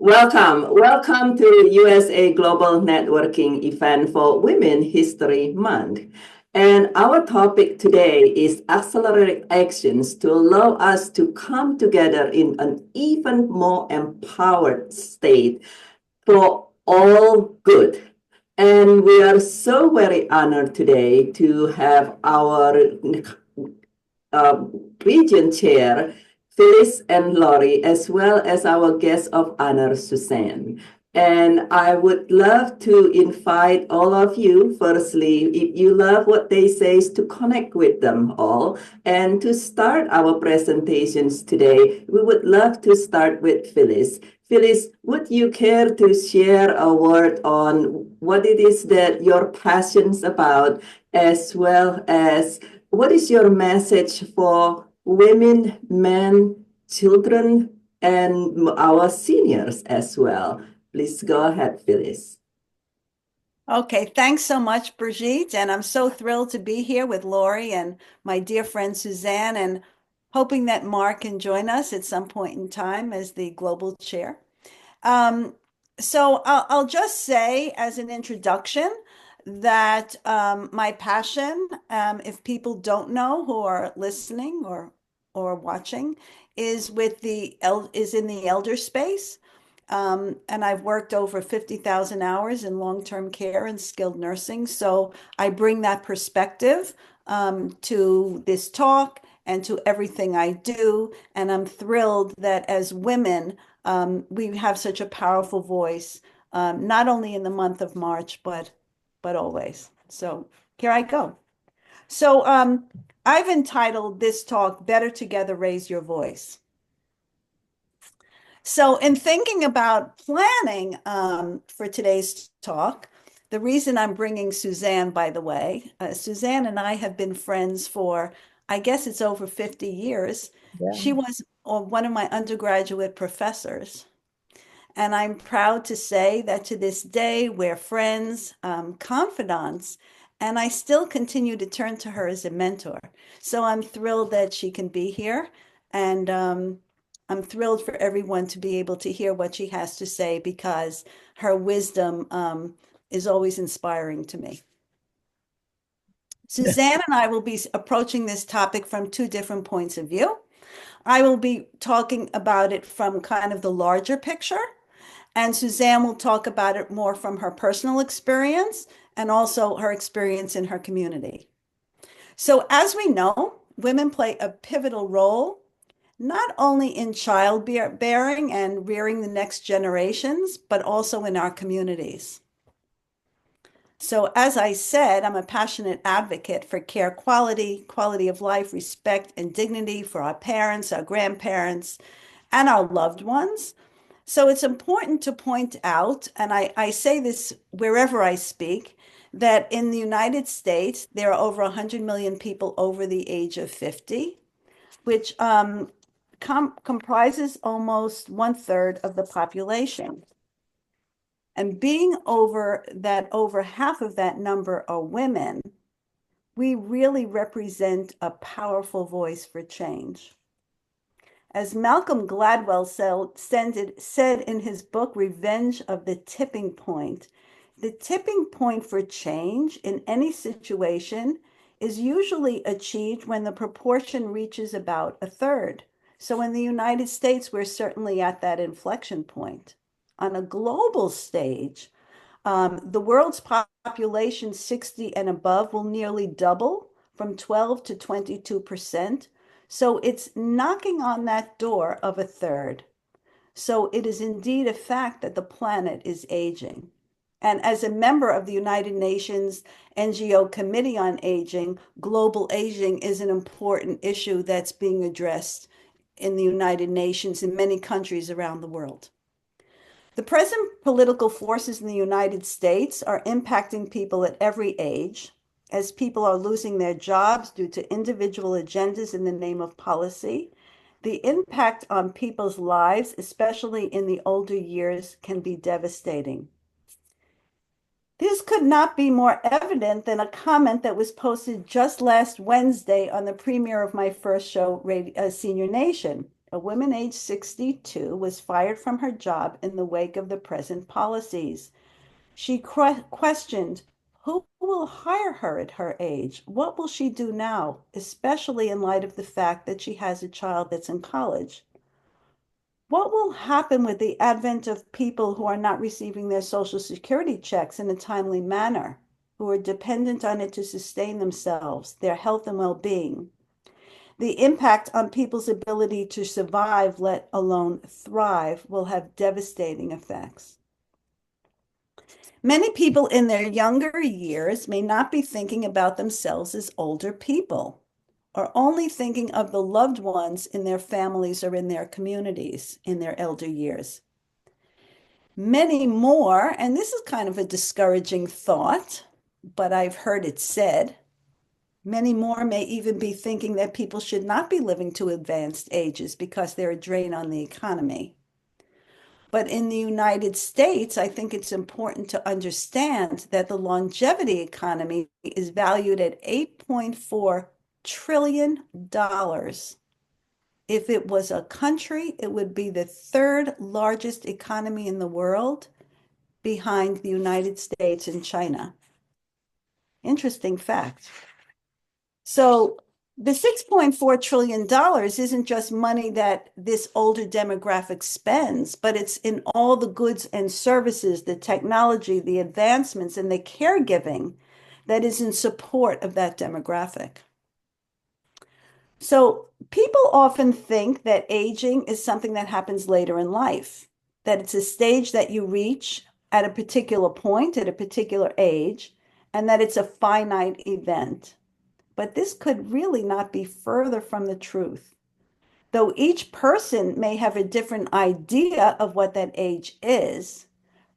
Welcome to USA Global Networking event for Women History Month. And our topic today is accelerate actions to allow us to come together in an even more empowered state for all good. And we are so very honored today to have our uh, region chair, Phyllis and Laurie, as well as our guest of honor, Suzanne. And I would love to invite all of you, firstly, if you love what they say, is to connect with them all. And to start our presentations today, we would love to start with Phyllis. Phyllis, would you care to share a word on what it is that you're passionate about, as well as what is your message for women, men, children, and our seniors as well? Please go ahead, Phyllis. Okay, thanks so much, Brigitte. And I'm so thrilled to be here with Lori and my dear friend Suzanne, and hoping that Mark can join us at some point in time as the global chair. Um, so I'll just say as an introduction that my passion, if people don't know who are listening or watching, is in the elder space. And I've worked over 50,000 hours in long-term care and skilled nursing. So I bring that perspective to this talk and to everything I do. And I'm thrilled that as women, we have such a powerful voice, not only in the month of March, but always. So here I go. So I've entitled this talk, Better Together, Raise Your Voice. So in thinking about planning for today's talk, the reason I'm bringing Suzanne, by the way, Suzanne and I have been friends for, I guess it's over 50 years. Yeah. She was one of my undergraduate professors. And I'm proud to say that to this day, we're friends, confidants, and I still continue to turn to her as a mentor. So I'm thrilled that she can be here. And I'm thrilled for everyone to be able to hear what she has to say because her wisdom is always inspiring to me. Suzanne and I will be approaching this topic from two different points of view. I will be talking about it from kind of the larger picture, and Suzanne will talk about it more from her personal experience and also her experience in her community. So, as we know, women play a pivotal role not only in childbearing and rearing the next generations, but also in our communities. So, as I said, I'm a passionate advocate for care quality, quality of life, respect, and dignity for our parents, our grandparents, and our loved ones. So it's important to point out, and I say this wherever I speak, that in the United States, there are over 100 million people over the age of 50, which comprises almost one-third of the population. And being over half of that number are women, we really represent a powerful voice for change. As Malcolm Gladwell said in his book, Revenge of the Tipping Point, the tipping point for change in any situation is usually achieved when the proportion reaches about a third. So in the United States, we're certainly at that inflection point. On a global stage, the world's population 60 and above will nearly double from 12 to 22%. So it's knocking on that door of a third. So it is indeed a fact that the planet is aging. And as a member of the United Nations NGO Committee on Aging, global aging is an important issue that's being addressed in the United Nations in many countries around the world. The present political forces in the United States are impacting people at every age, as people are losing their jobs due to individual agendas in the name of policy. The impact on people's lives, especially in the older years, can be devastating. This could not be more evident than a comment that was posted just last Wednesday on the premiere of my first show, Senior Nation. A woman aged 62 was fired from her job in the wake of the present policies. She questioned who will hire her at her age? What will she do now, especially in light of the fact that she has a child that's in college? What will happen with the advent of people who are not receiving their Social Security checks in a timely manner, who are dependent on it to sustain themselves, their health and well-being? The impact on people's ability to survive, let alone thrive, will have devastating effects. Many people in their younger years may not be thinking about themselves as older people, or only thinking of the loved ones in their families or in their communities in their elder years. Many more, and this is kind of a discouraging thought, but I've heard it said, many more may even be thinking that people should not be living to advanced ages because they're a drain on the economy. But in the United States, I think it's important to understand that the longevity economy is valued at $8.4 trillion. If it was a country, it would be the third largest economy in the world behind the United States and China. Interesting fact. So the $6.4 trillion isn't just money that this older demographic spends, but it's in all the goods and services, the technology, the advancements, and the caregiving that is in support of that demographic. So people often think that aging is something that happens later in life, that it's a stage that you reach at a particular point, at a particular age, and that it's a finite event. But this could really not be further from the truth. Though each person may have a different idea of what that age is,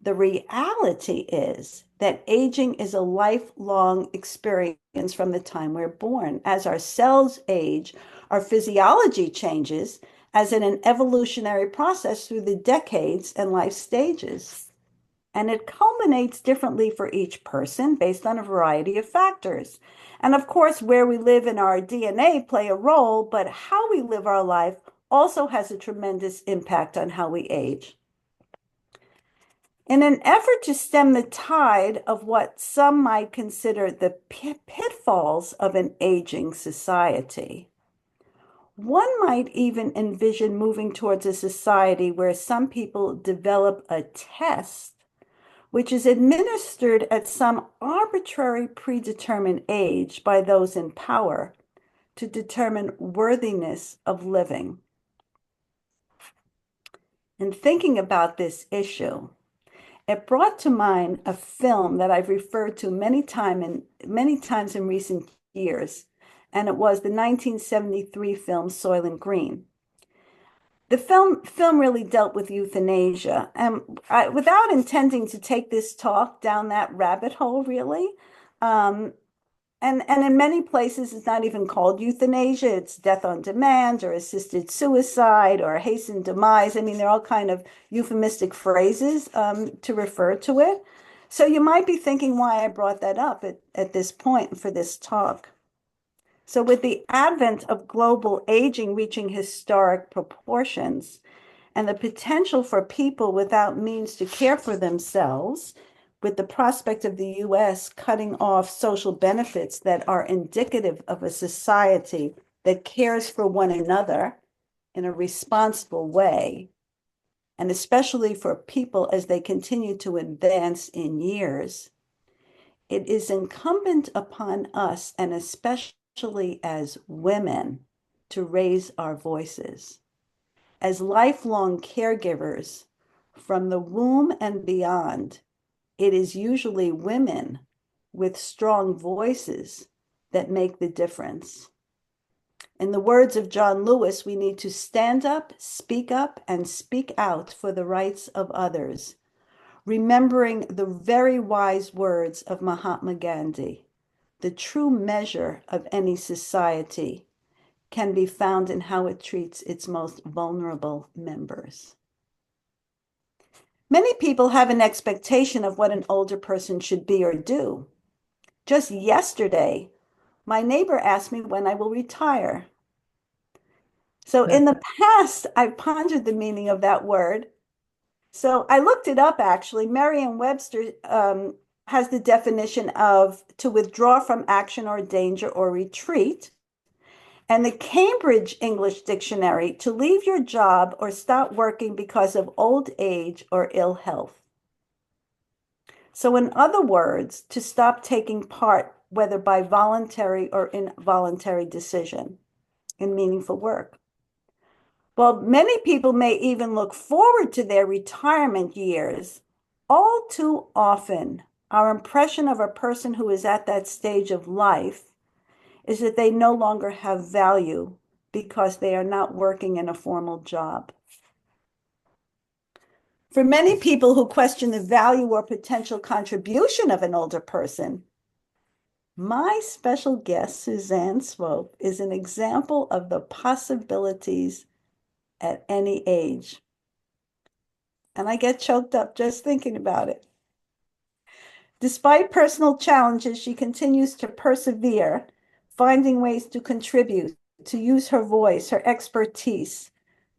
the reality is that aging is a lifelong experience from the time we're born. As our cells age, our physiology changes as in an evolutionary process through the decades and life stages. And it culminates differently for each person based on a variety of factors. And of course, where we live in our DNA play a role, but how we live our life also has a tremendous impact on how we age. In an effort to stem the tide of what some might consider the pitfalls of an aging society, one might even envision moving towards a society where some people develop a test which is administered at some arbitrary predetermined age by those in power to determine worthiness of living. In thinking about this issue, it brought to mind a film that I've referred to many times in recent years, and it was the 1973 film Soylent Green. The film really dealt with euthanasia, and without intending to take this talk down that rabbit hole, really. And in many places, it's not even called euthanasia. It's death on demand or assisted suicide or hastened demise. I mean, they're all kind of euphemistic phrases to refer to it. So you might be thinking why I brought that up at this point for this talk. So with the advent of global aging reaching historic proportions and the potential for people without means to care for themselves, with the prospect of the US cutting off social benefits that are indicative of a society that cares for one another in a responsible way, and especially for people as they continue to advance in years, it is incumbent upon us, and especially as women, to raise our voices. As lifelong caregivers from the womb and beyond, it is usually women with strong voices that make the difference. In the words of John Lewis, we need to stand up, and speak out for the rights of others, remembering the very wise words of Mahatma Gandhi. The true measure of any society can be found in how it treats its most vulnerable members. Many people have an expectation of what an older person should be or do. Just yesterday, my neighbor asked me when I will retire. So in the past, I've pondered the meaning of that word. So I looked it up actually. Merriam-Webster has the definition of to withdraw from action or danger or retreat. And the Cambridge English Dictionary, to leave your job or stop working because of old age or ill health. So, in other words, to stop taking part, whether by voluntary or involuntary decision in meaningful work. Well, many people may even look forward to their retirement years. All too often, our impression of a person who is at that stage of life is that they no longer have value because they are not working in a formal job. For many people who question the value or potential contribution of an older person, my special guest, Suzanne Swope, is an example of the possibilities at any age. And I get choked up just thinking about it. Despite personal challenges, she continues to persevere, finding ways to contribute, to use her voice, her expertise,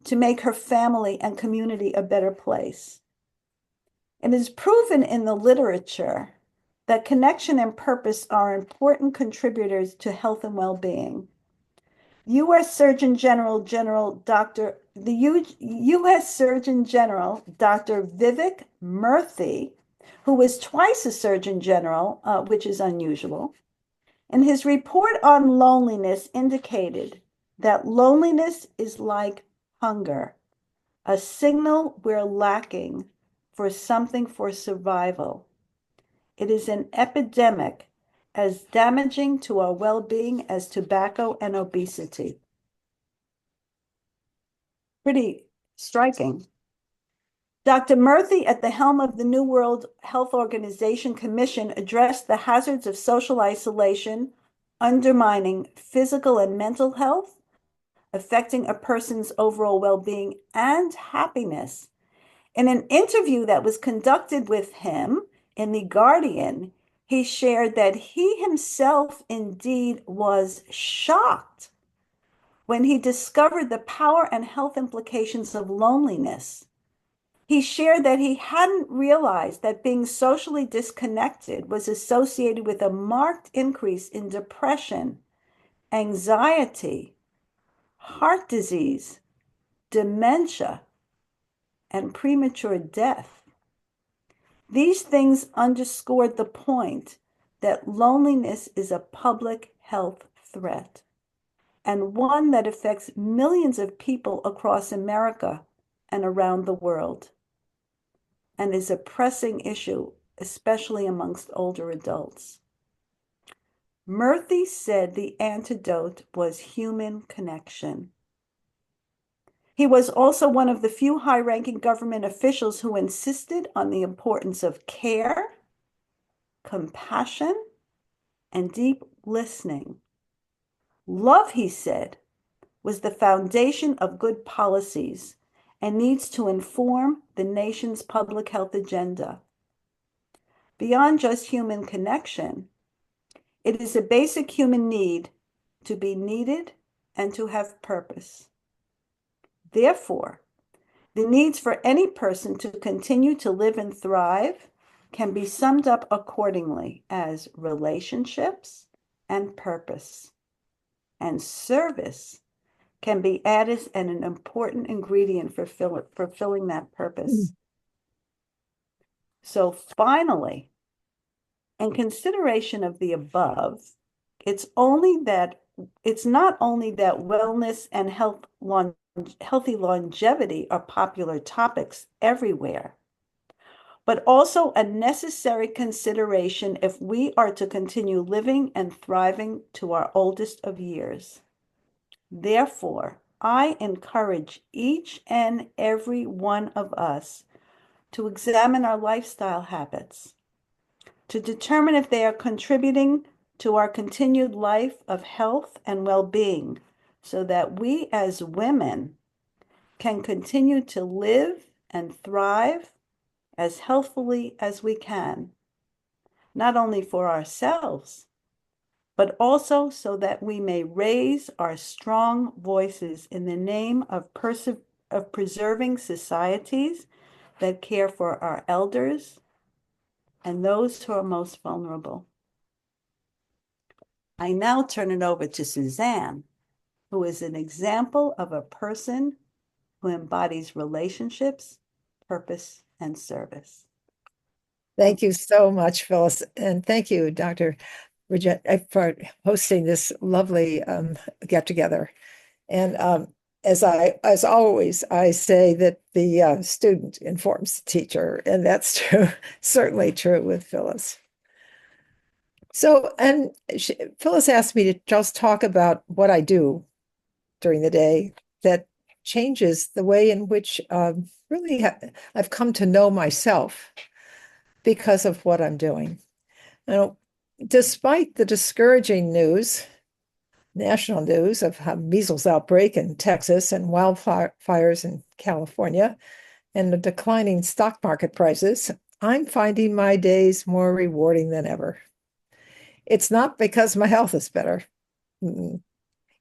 to make her family and community a better place. It is proven in the literature that connection and purpose are important contributors to health and well-being. U.S. Surgeon General U.S. Surgeon General Dr. Vivek Murthy, who was twice a Surgeon General, which is unusual, in his report on loneliness indicated that loneliness is like hunger, a signal we're lacking for something for survival. It is an epidemic as damaging to our well-being as tobacco and obesity. Pretty striking. Dr. Murthy, at the helm of the New World Health Organization Commission, addressed the hazards of social isolation, undermining physical and mental health, affecting a person's overall well-being and happiness. In an interview that was conducted with him in The Guardian, he shared that he himself indeed was shocked when he discovered the power and health implications of loneliness. He shared that he hadn't realized that being socially disconnected was associated with a marked increase in depression, anxiety, heart disease, dementia, and premature death. These things underscored the point that loneliness is a public health threat and one that affects millions of people across America and around the world, and is a pressing issue, especially amongst older adults. Murthy said the antidote was human connection. He was also one of the few high-ranking government officials who insisted on the importance of care, compassion, and deep listening. Love, he said, was the foundation of good policies and needs to inform the nation's public health agenda. Beyond just human connection, it is a basic human need to be needed and to have purpose. Therefore, the needs for any person to continue to live and thrive can be summed up accordingly as relationships and purpose. And service can be added as an important ingredient for fulfilling that purpose. So finally, in consideration of the above, it's not only that wellness and healthy longevity are popular topics everywhere, but also a necessary consideration if we are to continue living and thriving to our oldest of years. Therefore, I encourage each and every one of us to examine our lifestyle habits, to determine if they are contributing to our continued life of health and well-being, so that we as women can continue to live and thrive as healthfully as we can, not only for ourselves, but also so that we may raise our strong voices in the name of preserving societies that care for our elders and those who are most vulnerable. I now turn it over to Suzanne, who is an example of a person who embodies relationships, purpose, and service. Thank you so much, Phyllis. And thank you, Dr. Bridget, for hosting this lovely get-together. And as always, I say that the student informs the teacher, and that's true, certainly true with Phyllis. So, and Phyllis asked me to just talk about what I do during the day that changes the way in which really I've come to know myself because of what I'm doing. Now, despite the discouraging news, national news of a measles outbreak in Texas and wildfires in California and the declining stock market prices, I'm finding my days more rewarding than ever. It's not because my health is better.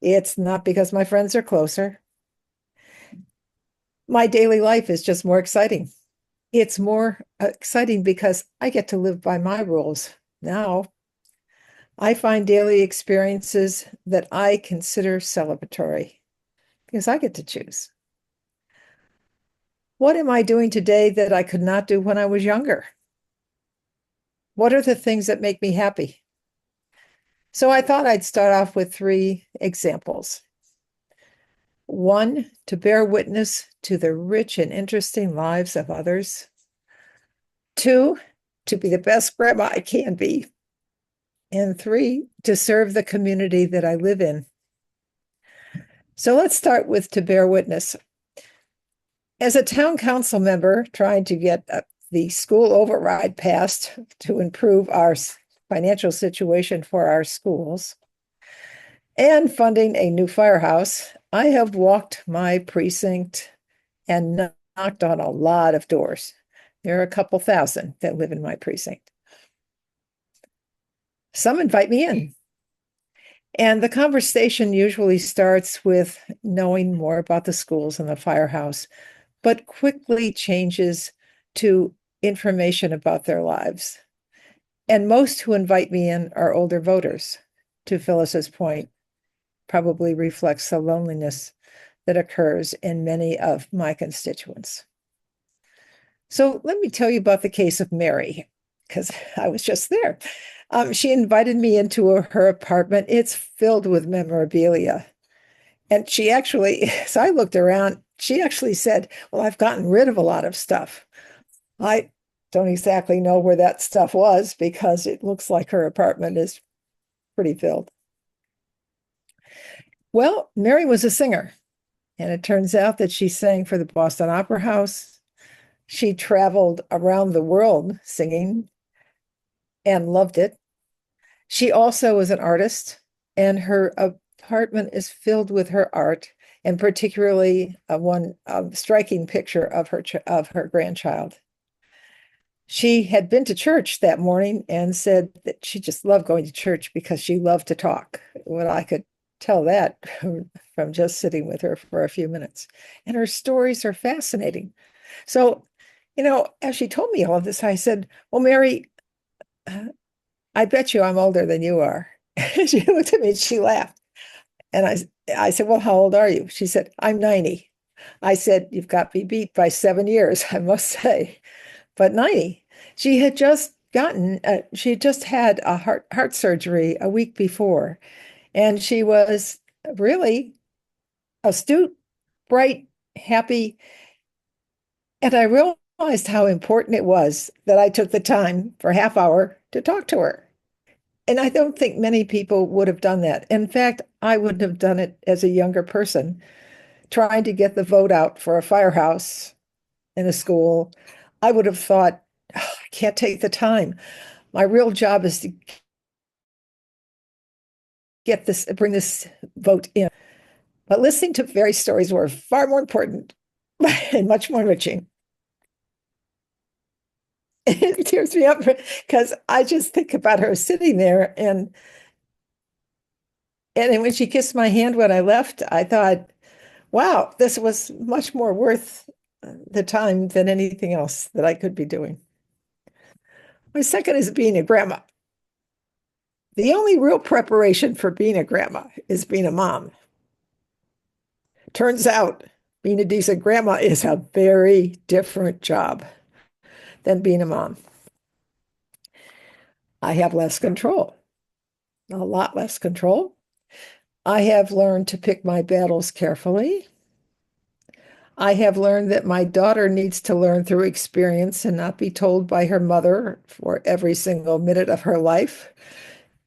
It's not because my friends are closer. My daily life is just more exciting. It's more exciting because I get to live by my rules now. I find daily experiences that I consider celebratory because I get to choose. What am I doing today that I could not do when I was younger? What are the things that make me happy? So I thought I'd start off with 3 examples. 1, to bear witness to the rich and interesting lives of others. 2, to be the best grandma I can be. And 3, to serve the community that I live in. So let's start with to bear witness. As a town council member trying to get the school override passed to improve our financial situation for our schools and funding a new firehouse, I have walked my precinct and knocked on a lot of doors. There are a couple thousand that live in my precinct. Some invite me in. And the conversation usually starts with knowing more about the schools and the firehouse, but quickly changes to information about their lives. And most who invite me in are older voters. To Phyllis's point, probably reflects the loneliness that occurs in many of my constituents. So let me tell you about the case of Mary, because I was just there. She invited me into her apartment. It's filled with memorabilia. And she actually, so I looked around, she actually said, well, I've gotten rid of a lot of stuff. I don't exactly know where that stuff was because it looks like her apartment is pretty filled. Well, Mary was a singer, and it turns out that she sang for the Boston Opera House. She traveled around the world singing and loved it. She also was an artist, and her apartment is filled with her art, and particularly one striking picture of her grandchild. She had been to church that morning and said that she just loved going to church because she loved to talk. Well, I could tell that from just sitting with her for a few minutes. And her stories are fascinating. So, as she told me all of this, I said, well, Mary, I bet you I'm older than you are. She looked at me and she laughed. And I said, well, how old are you? She said, I'm 90. I said, you've got me beat by 7 years, I must say. But 90. She had just had a heart surgery a week before. And she was really astute, bright, happy. And I realized how important it was that I took the time for a half hour to talk to her. And I don't think many people would have done that. In fact, I wouldn't have done it as a younger person, trying to get the vote out for a firehouse in a school. I would have thought, oh, I can't take the time. My real job is to bring this vote in. But listening to various stories were far more important and much more enriching. It tears me up because I just think about her sitting there and And then when she kissed my hand when I left, I thought, wow, this was much more worth the time than anything else that I could be doing. My second is being a grandma. The only real preparation for being a grandma is being a mom. Turns out being a decent grandma is a very different job than being a mom. I have less control, a lot less control. I have learned to pick my battles carefully. I have learned that my daughter needs to learn through experience and not be told by her mother for every single minute of her life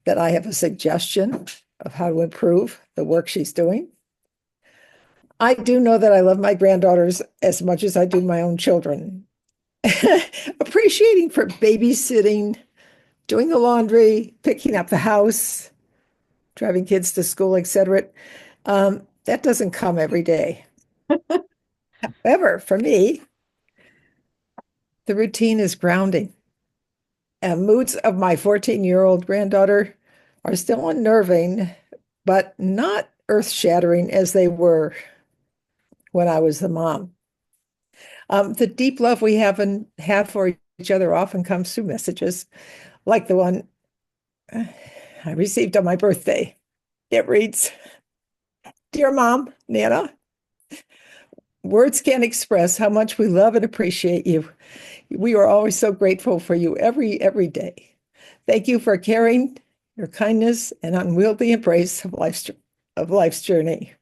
that I have a suggestion of how to improve the work she's doing. I do know that I love my granddaughters as much as I do my own children. Appreciating for babysitting, doing the laundry, picking up the house, driving kids to school, etc. That doesn't come every day. However, for me, the routine is grounding. And moods of my 14-year-old granddaughter are still unnerving, but not earth-shattering as they were when I was the mom. The deep love we have and have for each other often comes through messages like the one I received on my birthday. It reads, "Dear Mom, Nana, words can't express how much we love and appreciate you. We are always so grateful for you every day. Thank you for caring, your kindness, and unwieldy embrace of life's journey."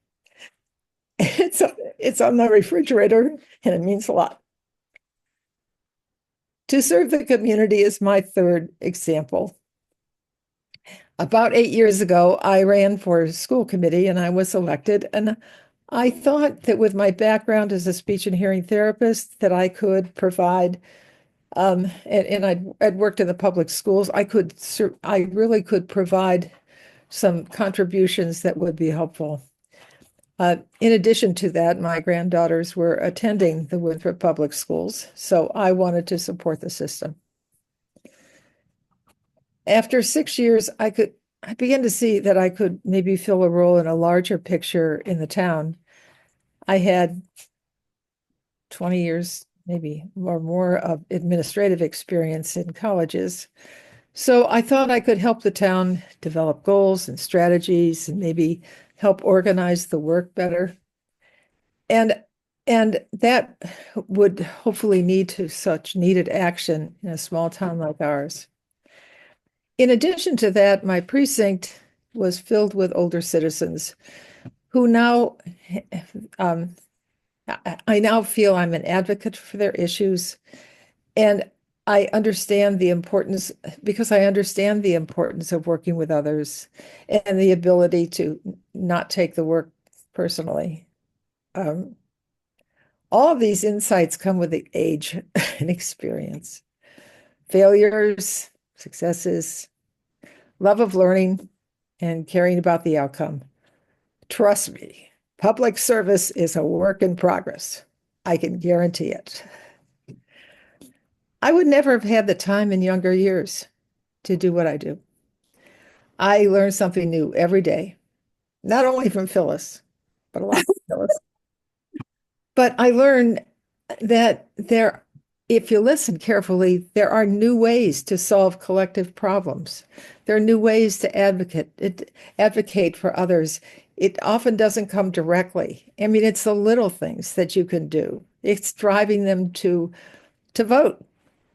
It's on the refrigerator, and it means a lot. To serve the community is my third example. About 8 years ago, I ran for school committee and I was elected. And I thought that with my background as a speech and hearing therapist, that I could provide, and I'd worked in the public schools, I really could provide some contributions that would be helpful. In addition to that, my granddaughters were attending the Winthrop Public Schools, so I wanted to support the system. After 6 years, I began to see that I could maybe fill a role in a larger picture in the town. I had 20 years, maybe or more, of administrative experience in colleges. So I thought I could help the town develop goals and strategies and maybe help organize the work better. And that would hopefully lead to such needed action in a small town like ours. In addition to that, my precinct was filled with older citizens who now, I now feel I'm an advocate for their issues. And I understand the importance, because I understand the importance of working with others and the ability to not take the work personally. All of these insights come with the age and experience. Failures, successes, love of learning, and caring about the outcome. Trust me, public service is a work in progress. I can guarantee it. I would never have had the time in younger years to do what I do. I learn something new every day, not only from Phyllis, but a lot from Phyllis. But I learn that if you listen carefully, there are new ways to solve collective problems. There are new ways to advocate for others. It often doesn't come directly. I mean, it's the little things that you can do. It's driving them to vote.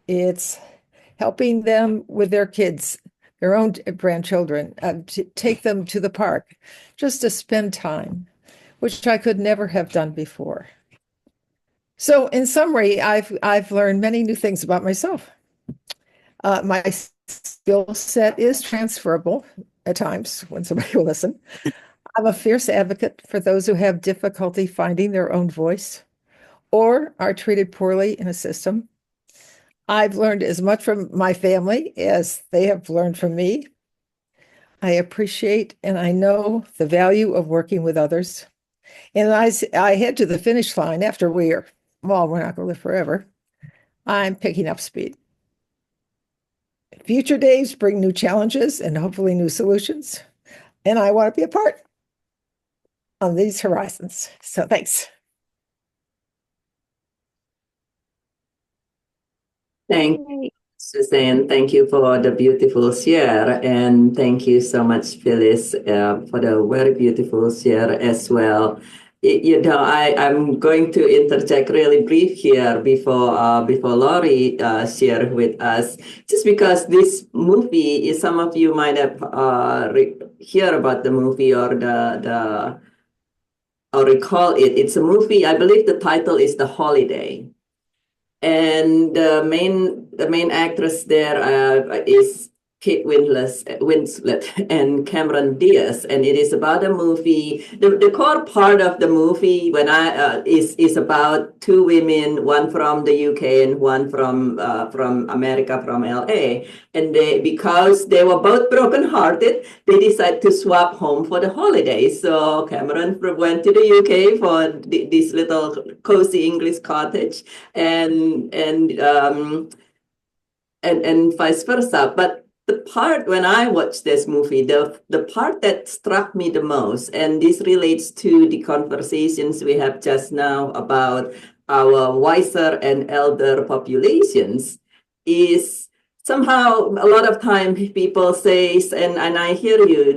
It's helping them with their kids, their own grandchildren, to take them to the park, just to spend time, which I could never have done before. So in summary, I've learned many new things about myself. My skill set is transferable at times when somebody will listen. I'm a fierce advocate for those who have difficulty finding their own voice or are treated poorly in a system. I've learned as much from my family as they have learned from me. I appreciate and I know the value of working with others. And I head to the finish line after we're not going to live forever. I'm picking up speed. Future days bring new challenges and hopefully new solutions. and I want to be a part on these horizons. So thanks. Thank you, Suzanne. Thank you for the beautiful share. And thank you so much, Phyllis, for the very beautiful share as well. I'm going to interject really brief here before Laurie share with us, just because this movie is, some of you might have hear about the movie or the or recall it. It's a movie. I believe the title is The Holiday, and the main actress there is Kate Winslet and Cameron Diaz, and it is about a movie. The core part of the movie is about two women, one from the UK and one from America, from LA, and because they were both brokenhearted, they decided to swap home for the holidays. So Cameron went to the UK for this little cozy English cottage, and vice versa. But the part when I watched this movie, the part that struck me the most, and this relates to the conversations we have just now about our wiser and elder populations, is somehow a lot of time people say, and I hear you,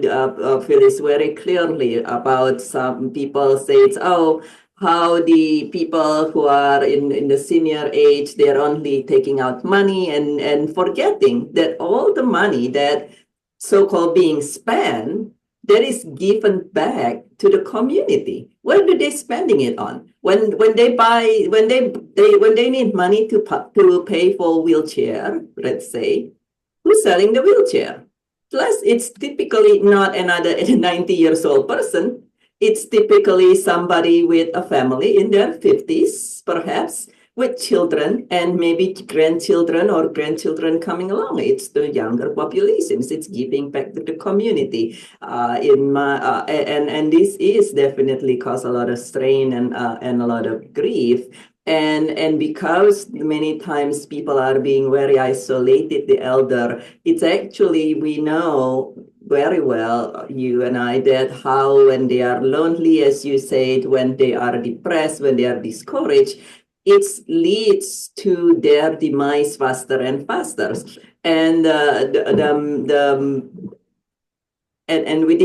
Phyllis, very clearly about some people say, oh, how the people who are in the senior age, they're only taking out money and forgetting that all the money that so-called being spent, that is given back to the community. What are they spending it on? When they need money to pay for wheelchair, let's say, who's selling the wheelchair? Plus, it's typically not another 90 years old person. It's typically somebody with a family in their 50s, perhaps, with children and maybe grandchildren or grandchildren coming along. It's the younger populations. It's giving back to the community. And this is definitely cause a lot of strain and a lot of grief. And because many times people are being very isolated, the elder, it's actually, we know very well, you and I, that how when they are lonely, as you said, when they are depressed, when they are discouraged, it leads to their demise faster and faster. And and we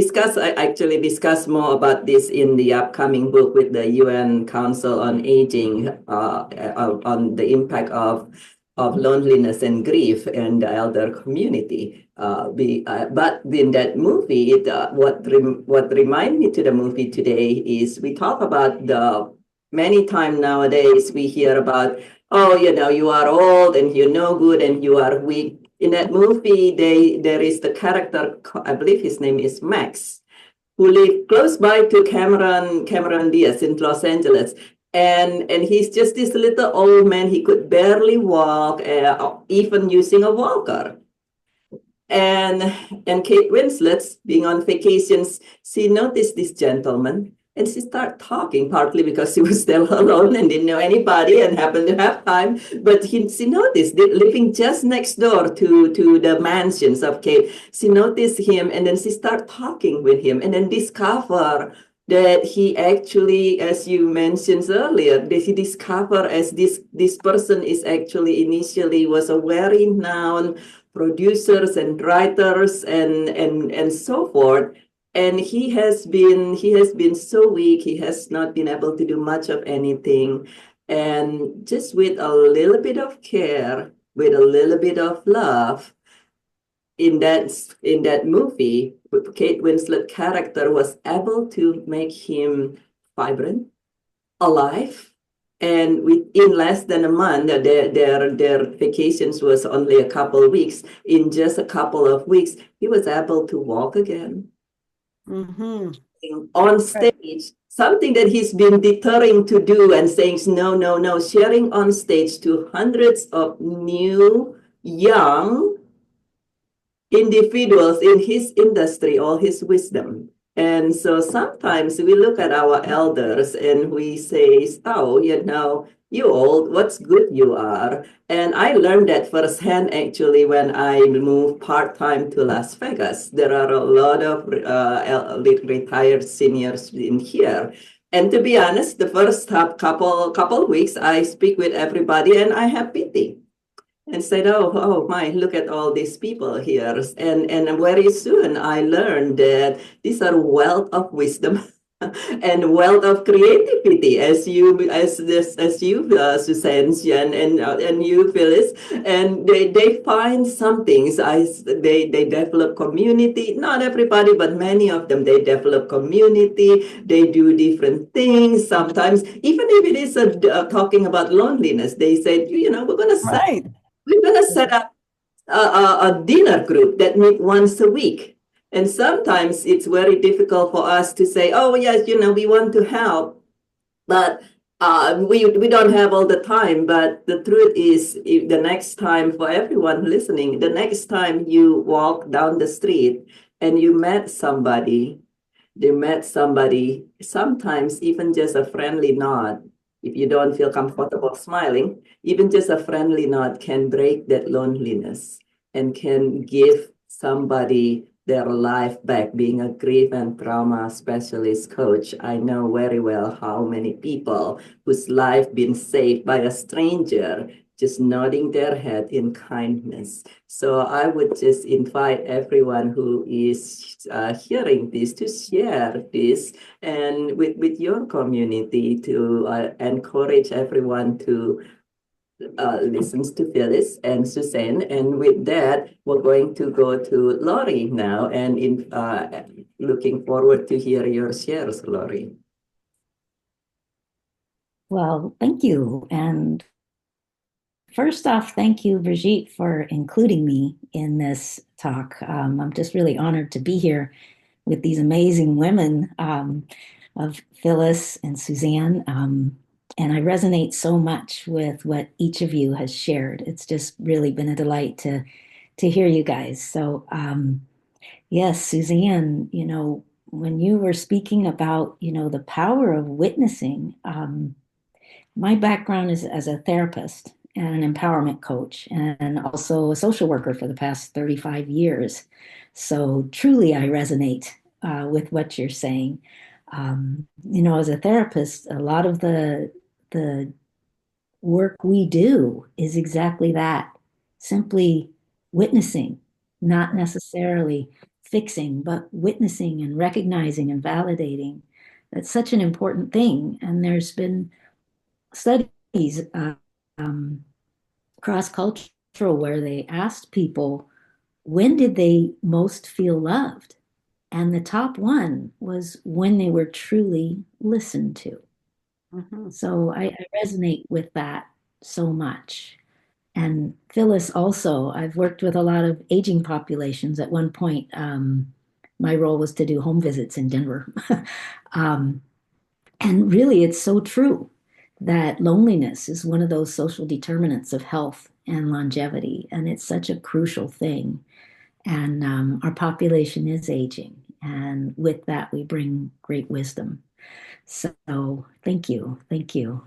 actually discuss more about this in the upcoming book with the UN Council on Aging, on the impact of loneliness and grief in the elder community. But in that movie, what remind me to the movie today is we talk about many times nowadays we hear about, oh, you are old and you're no good and you are weak. In that movie, there is the character, I believe his name is Max, who lived close by to Cameron Diaz in Los Angeles. And he's just this little old man. He could barely walk, even using a walker. And Kate Winslet, being on vacations, she noticed this gentleman, and she started talking, partly because she was still alone and didn't know anybody and happened to have time. But she noticed, living just next door to the mansions of Kate, she noticed him, and then she started talking with him, and then discover that he actually, as you mentioned earlier, that he discovered as this person is actually initially was a very renowned producers and writers and so forth. And he has been so weak. He has not been able to do much of anything. And just with a little bit of care, with a little bit of love, in that movie, Kate Winslet character was able to make him vibrant, alive, and within less than a month, their vacations was only a couple of weeks. In just a couple of weeks, he was able to walk again. Mm-hmm. On stage, something that he's been deterring to do and saying, no, sharing on stage to hundreds of new, young individuals in his industry, all his wisdom. And so sometimes we look at our elders and we say, oh, you old, what's good you are. And I learned that firsthand actually when I moved part-time to Las Vegas. There are a lot of retired seniors in here. And to be honest, the first couple weeks, I speak with everybody and I have pity and said, oh my, look at all these people here. And very soon I learned that these are wealth of wisdom and wealth of creativity, as you Suzanne and you Phyllis, and they find some things. They develop community. Not everybody, but many of them they develop community. They do different things. Sometimes even if it is talking about loneliness, they said, Right. we're gonna set up a dinner group that meet once a week. And sometimes it's very difficult for us to say, oh, yes, we want to help, but we don't have all the time. But the truth is, if the next time, for everyone listening, the next time you walk down the street and you met somebody, sometimes even just a friendly nod, if you don't feel comfortable smiling, even just a friendly nod can break that loneliness and can give somebody their life back. Being a grief and trauma specialist coach, I know very well how many people whose life been saved by a stranger just nodding their head in kindness. So I would just invite everyone who is hearing this to share this and with your community to encourage everyone to listen to Phyllis and Suzanne. And with that, we're going to go to Lori now and looking forward to hear your shares, Lori. Well, thank you. And first off, thank you, Brigitte, for including me in this talk. I'm just really honored to be here with these amazing women of Phyllis and Suzanne. And I resonate so much with what each of you has shared. It's just really been a delight to hear you guys. So yes, Suzanne, when you were speaking about, the power of witnessing, my background is as a therapist and an empowerment coach, and also a social worker for the past 35 years. So truly, I resonate with what you're saying. As a therapist, a lot of the work we do is exactly that, simply witnessing, not necessarily fixing, but witnessing and recognizing and validating. That's such an important thing. And there's been studies um, cross-cultural where they asked people when did they most feel loved, and the top one was when they were truly listened to. So I resonate with that so much. And Phyllis, also, I've worked with a lot of aging populations. At one point, my role was to do home visits in Denver. um, and really, it's so true that loneliness is one of those social determinants of health and longevity. And it's such a crucial thing. And our population is aging. And with that, we bring great wisdom. So thank you. Thank you.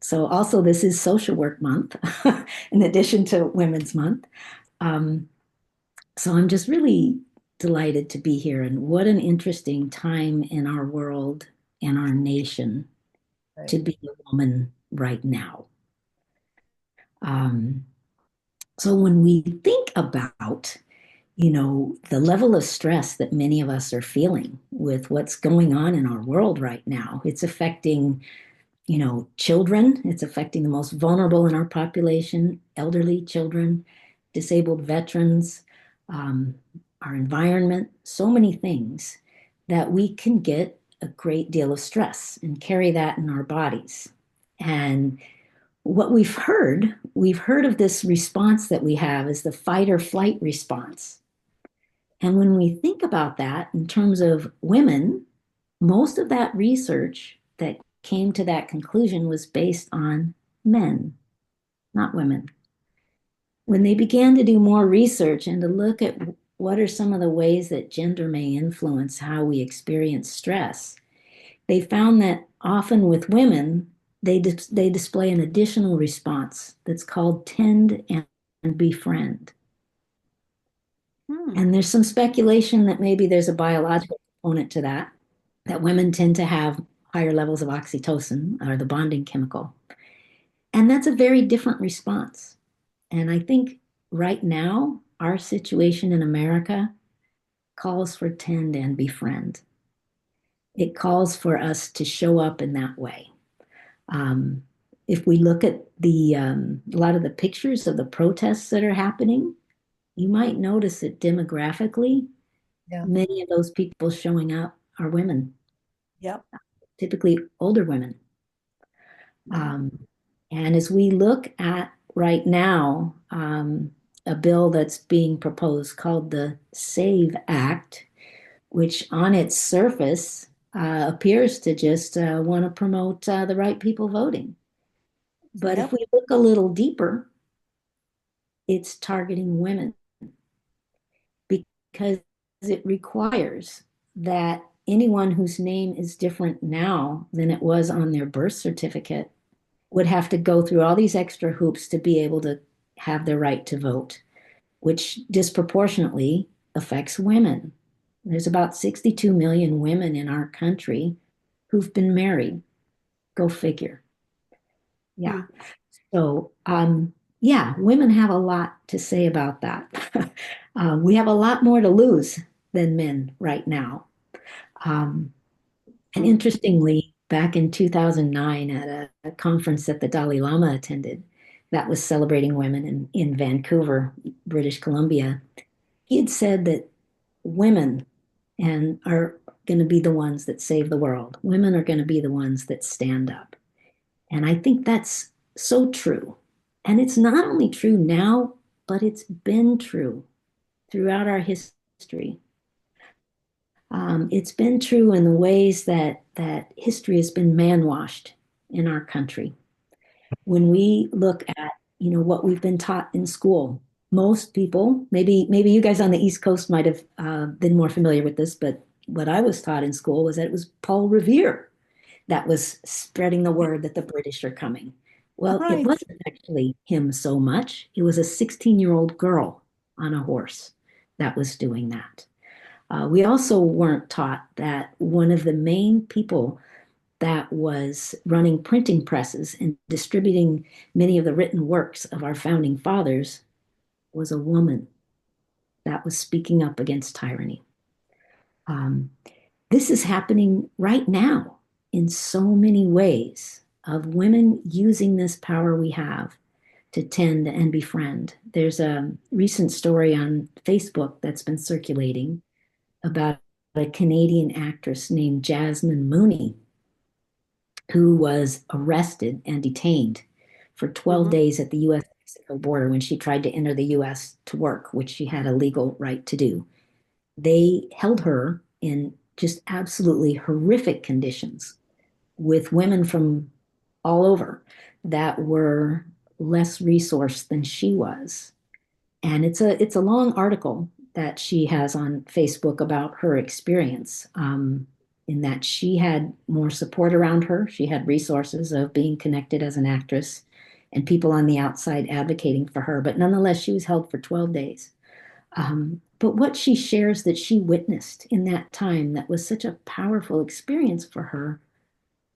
So also, this is Social Work Month, in addition to Women's Month. Um, so I'm just really delighted to be here. And what an interesting time in our world and our nation to be a woman right now. Um, so when we think about, the level of stress that many of us are feeling with what's going on in our world right now, it's affecting, children. It's affecting the most vulnerable in our population, elderly children, disabled veterans, um, our environment, so many things that we can get a great deal of stress and carry that in our bodies. And what we've heard of this response that we have is the fight or flight response. And when we think about that in terms of women, most of that research that came to that conclusion was based on men, not women. When they began to do more research and to look at what are some of the ways that gender may influence how we experience stress, they found that often with women, they display an additional response that's called tend and befriend. And there's some speculation that maybe there's a biological component to that women tend to have higher levels of oxytocin, or the bonding chemical. And that's a very different response. And I think right now, our situation in America calls for tend and befriend. It calls for us to show up in that way. If we look at a lot of the pictures of the protests that are happening, you might notice that demographically, Yeah. many of those people showing up are women, Yep. typically older women. And as we look at right now, a bill that's being proposed called the SAVE Act, which on its surface appears to just want to promote the right people voting. But if Yep. we look a little deeper, it's targeting women because it requires that anyone whose name is different now than it was on their birth certificate would have to go through all these extra hoops to be able to have their right to vote, which disproportionately affects women. There's about 62 million women in our country who've been married. Go figure. Yeah. So, yeah, women have a lot to say about that. We have a lot more to lose than men right now. And interestingly, back in 2009 at a conference that the Dalai Lama attended that was celebrating women in Vancouver, British Columbia, he had said that women are going to be the ones that save the world. Women are going to be the ones that stand up. And I think that's so true. And it's not only true now, but it's been true throughout our history. It's been true in the ways that history has been man-washed in our country. When we look at, what we've been taught in school, most people, maybe you guys on the East Coast might have been more familiar with this, but what I was taught in school was that it was Paul Revere that was spreading the word that the British are coming. Well, it Right. wasn't actually him so much. It was a 16-year-old girl on a horse that was doing that. We also weren't taught that one of the main people that was running printing presses and distributing many of the written works of our founding fathers was a woman that was speaking up against tyranny. This is happening right now in so many ways of women using this power we have to tend and befriend. There's a recent story on Facebook that's been circulating about a Canadian actress named Jasmine Mooney, who was arrested and detained for 12 days at the US Mexico border when she tried to enter the US to work, which she had a legal right to do. They held her in just absolutely horrific conditions with women from all over that were less resourced than she was. And it's a long article that she has on Facebook about her experience, in that she had more support around her. She had resources of being connected as an actress and people on the outside advocating for her. But nonetheless, she was held for 12 days. But what she shares that she witnessed in that time that was such a powerful experience for her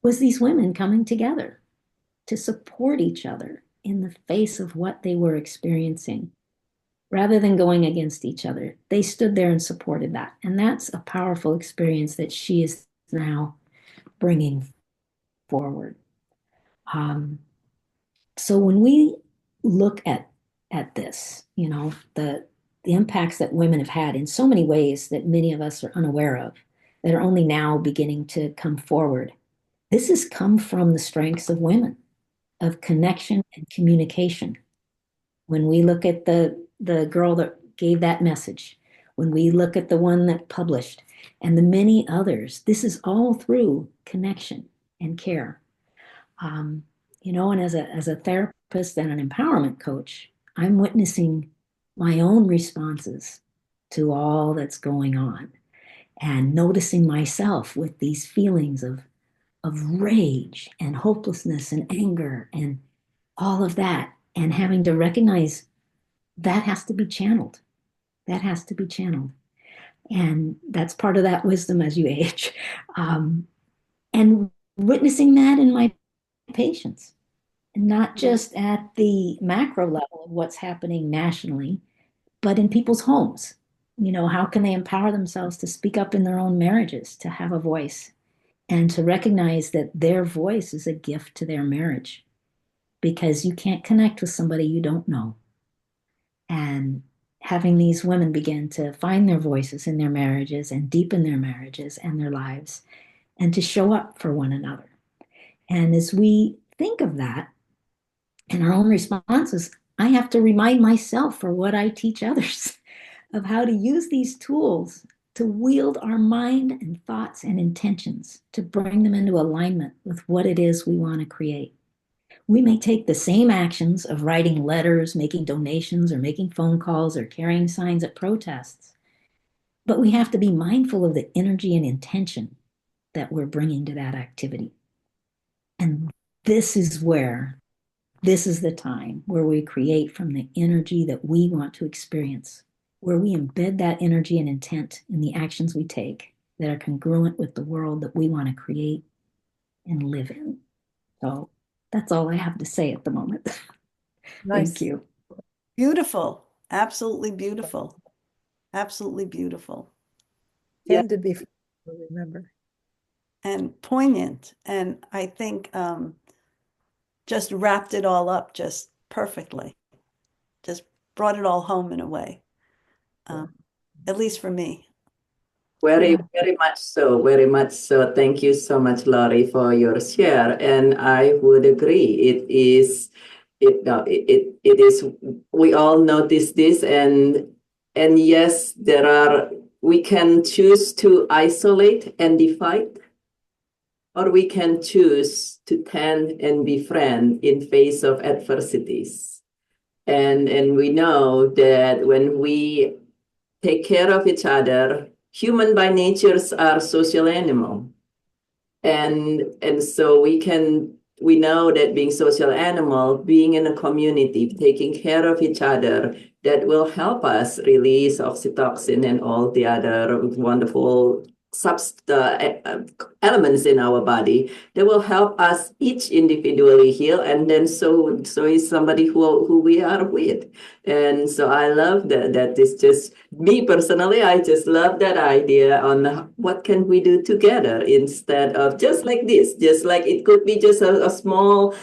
was these women coming together to support each other in the face of what they were experiencing. Rather than going against each other, they stood there and supported that. And that's a powerful experience that she is now bringing forward. So when we look at this, the impacts that women have had in so many ways that many of us are unaware of, that are only now beginning to come forward. This has come from the strengths of women, of connection and communication. When we look at the girl that gave that message, when we look at the one that published, and the many others, this is all through connection and care. And as a therapist and an empowerment coach, I'm witnessing my own responses to all that's going on and noticing myself with these feelings of of rage and hopelessness and anger and all of that, and having to recognize that has to be channeled. That has to be channeled. And that's part of that wisdom as you age. And witnessing that in my patients, not just at the macro level of what's happening nationally, but in people's homes. You know, how can they empower themselves to speak up in their own marriages, to have a voice, and to recognize that their voice is a gift to their marriage, because you can't connect with somebody you don't know. And having these women begin to find their voices in their marriages and deepen their marriages and their lives, and to show up for one another. And as we think of that in our own responses, I have to remind myself for what I teach others of how to use these tools to wield our mind and thoughts and intentions to bring them into alignment with what it is we want to create. We may take the same actions of writing letters, making donations, or making phone calls, or carrying signs at protests, but we have to be mindful of the energy and intention that we're bringing to that activity. And this is the time where we create from the energy that we want to experience, where we embed that energy and intent in the actions we take that are congruent with the world that we want to create and live in. So that's all I have to say at the moment. Nice. Thank you. Beautiful. Absolutely beautiful. Absolutely beautiful. Yeah. Tend to be, remember. And poignant. And I think just wrapped it all up just perfectly. Just brought it all home in a way. At least for me. Very, very much so. Very much so. Thank you so much, Laurie, for your share. And I would agree. It is, we all notice this, and yes, we can choose to isolate and divide, or we can choose to tend and befriend in face of adversities. And we know that when we take care of each other, human by natures are social animal. And so we know that being social animal, being in a community, taking care of each other, that will help us release oxytocin and all the other wonderful elements in our body that will help us each individually heal, and then so is somebody who we are with. And so I love that is just me personally. I just love that idea on what can we do together instead of just like this, just like it could be just a small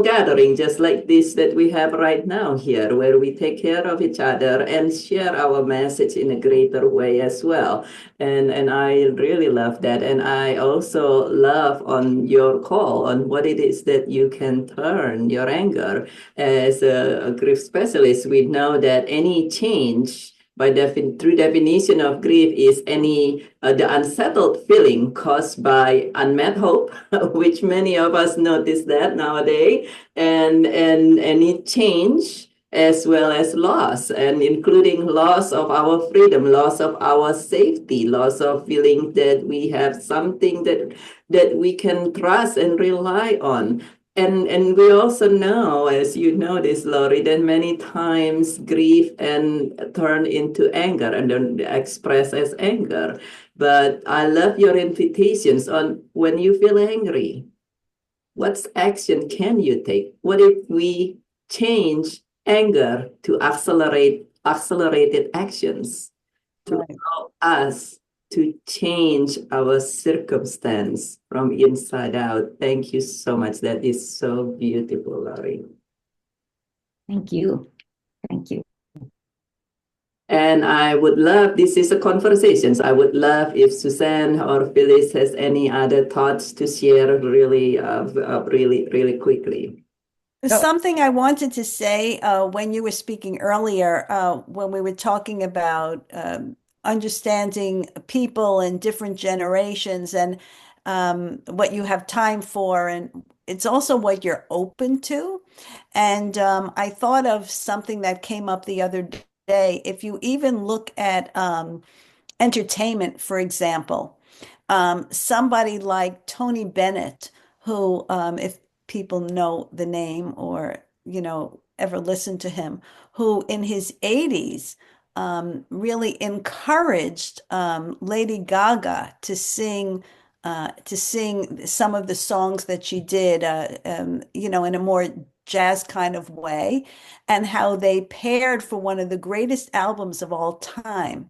gathering just like this that we have right now here, where we take care of each other and share our message in a greater way as well. And I really love that. And I also love on your call on what it is that you can turn your anger. As a grief specialist, we know that any change through definition of grief is any the unsettled feeling caused by unmet hope, which many of us notice that nowadays, and any change as well as loss, and including loss of our freedom, loss of our safety, loss of feeling that we have something that we can trust and rely on. And we also know, as you know this, Laurie, that many times grief and turn into anger and then express as anger. But I love your invitations on when you feel angry, what action can you take? What if we change anger to accelerated actions to allow us to change our circumstance from inside out? Thank you so much. That is so beautiful, Laurie. Thank you. Thank you. And I would love, this is a conversation. I would love if Suzanne or Phyllis has any other thoughts to share really, really quickly. Something I wanted to say when you were speaking earlier, when we were talking about understanding people in different generations and what you have time for, and it's also what you're open to. And I thought of something that came up the other day. If you even look at entertainment, for example, Somebody like Tony Bennett, who, if people know the name or, ever listen to him, who in his 80s really encouraged Lady Gaga to sing some of the songs that she did, in a more jazz kind of way, and how they paired for one of the greatest albums of all time.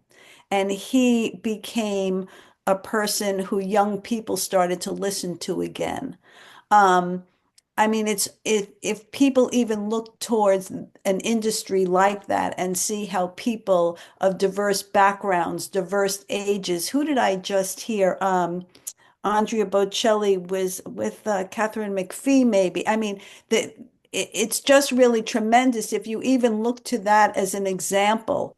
And he became a person who young people started to listen to again. Um, I mean, if people even look towards an industry like that and see how people of diverse backgrounds, diverse ages, who did I just hear? Andrea Bocelli was with Catherine McPhee, maybe. I mean, it's just really tremendous if you even look to that as an example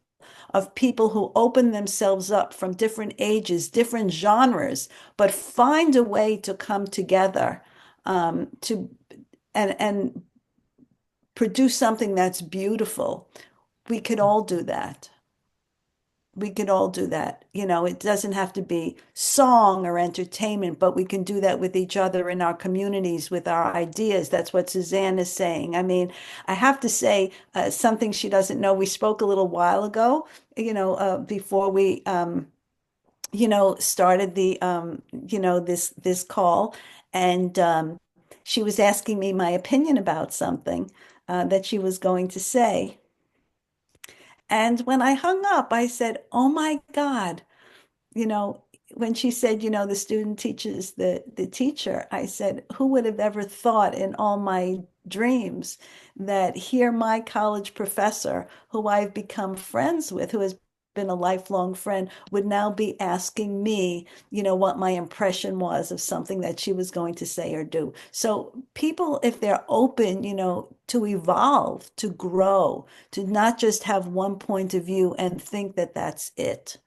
of people who open themselves up from different ages, different genres, but find a way to come together to and produce something that's beautiful. We could all do that. We could all do that. It doesn't have to be song or entertainment, but we can do that with each other in our communities with our ideas. That's what Suzanne is saying. I mean, I have to say something she doesn't know. We spoke a little while ago, before we, started the, this call, and she was asking me my opinion about something that she was going to say. And when I hung up, I said, "Oh my God," you know, when she said, the student teaches the teacher, I said, who would have ever thought in all my dreams that here my college professor, who I've become friends with, who has been a lifelong friend, would now be asking me, what my impression was of something that she was going to say or do. So people, if they're open, to evolve, to grow, to not just have one point of view and think that that's it,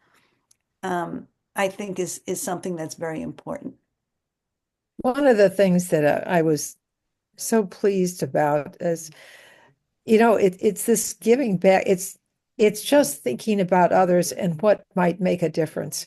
I think is something that's very important. One of the things that I was so pleased about is, it's this giving back. It's just thinking about others and what might make a difference.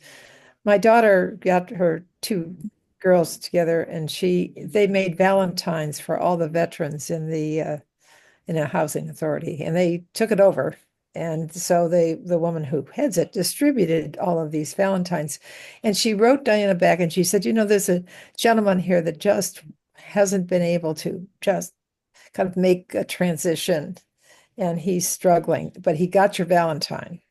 My daughter got her two girls together, and they made Valentines for all the veterans in a housing authority, and they took it over. And so the woman who heads it distributed all of these Valentines. And she wrote Diana back and she said, there's a gentleman here that just hasn't been able to just kind of make a transition, and he's struggling, but he got your Valentine.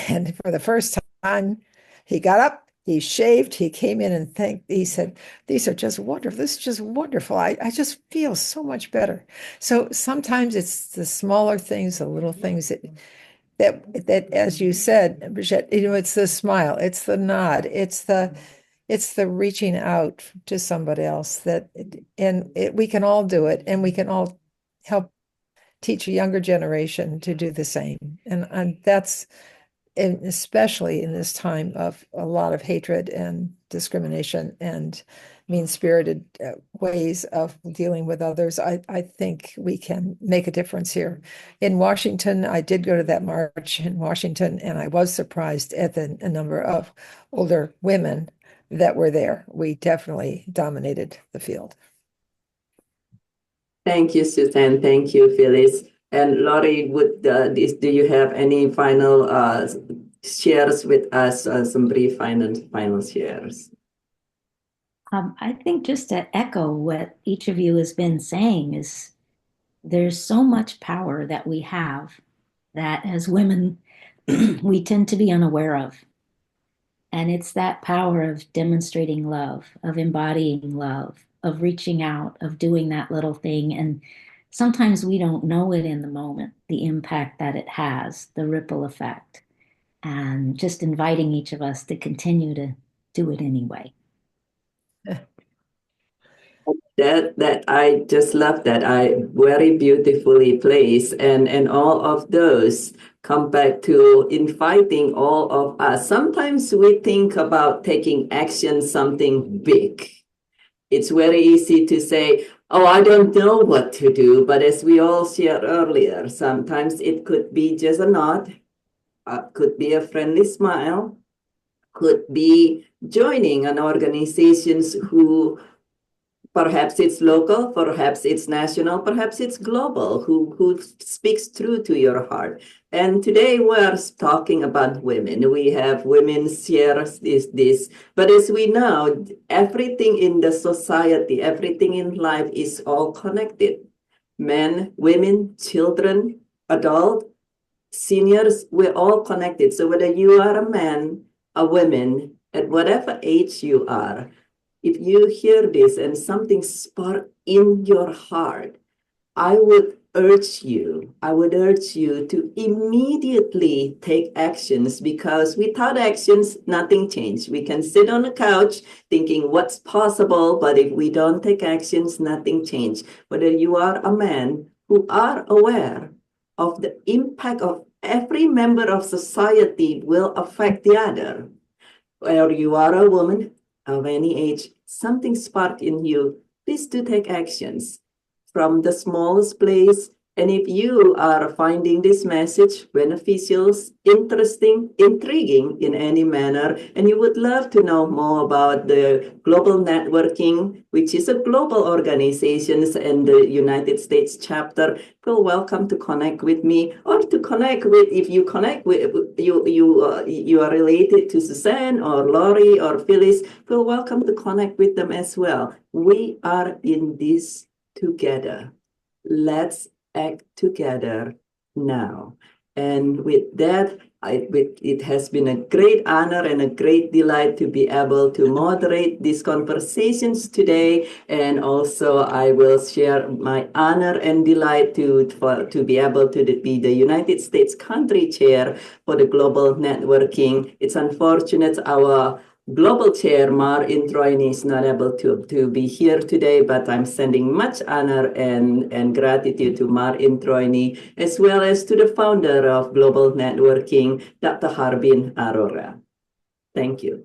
And for the first time, he got up, he shaved, he came in and he said, "These are just wonderful. This is just wonderful. I just feel so much better." So sometimes it's the smaller things, the little things that as you said, Brigitte, it's the smile, it's the nod, it's the reaching out to somebody else we can all do it, and we can all help teach a younger generation to do the same. And that's, and especially in this time of a lot of hatred and discrimination and mean-spirited ways of dealing with others, I think we can make a difference here. In Washington, I did go to that march in Washington, and I was surprised at the number of older women that were there. We definitely dominated the field. Thank you, Suzanne. Thank you, Phyllis. And Laurie, do you have any final shares with us? Some brief final shares. I think just to echo what each of you has been saying is there's so much power that we have that as women we tend to be unaware of. And it's that power of demonstrating love, of embodying love, of reaching out, of doing that little thing. And sometimes we don't know it in the moment, the impact that it has, the ripple effect, and just inviting each of us to continue to do it anyway. That I just love that. I very beautifully placed, and all of those come back to inviting all of us. Sometimes we think about taking action, something big. It's very easy to say, "Oh, I don't know what to do." But as we all shared earlier, sometimes it could be just a nod, could be a friendly smile, could be joining an organizations who perhaps it's local, perhaps it's national, perhaps it's global, who speaks true to your heart. And today we're talking about women. We have women share this. But as we know, everything in the society, everything in life is all connected. Men, women, children, adult, seniors, we're all connected. So whether you are a man, a woman, at whatever age you are, if you hear this and something spark in your heart, I would urge you to immediately take actions, because without actions, nothing changes. We can sit on the couch thinking what's possible, but if we don't take actions, nothing changes. Whether you are a man who are aware of the impact of every member of society will affect the other, or you are a woman of any age, something sparked in you, please do take actions from the smallest place. And if you are finding this message beneficial, interesting, intriguing in any manner, and you would love to know more about the global networking, which is a global organization and the United States chapter, feel welcome to connect with me, or to connect with, if you connect with, you are related to Suzanne or Lori or Phyllis, feel welcome to connect with them as well. We are in this together. Let's act together now. And with that, it has been a great honor and a great delight to be able to moderate these conversations today. And also, I will share my honor and delight to be able to be the United States country chair for the global networking. It's unfortunate our global chair, Mar Introini, is not able to be here today, but I'm sending much honor and gratitude to Mar Introini, as well as to the founder of Global Networking, Dr. Harbin Arora. Thank you.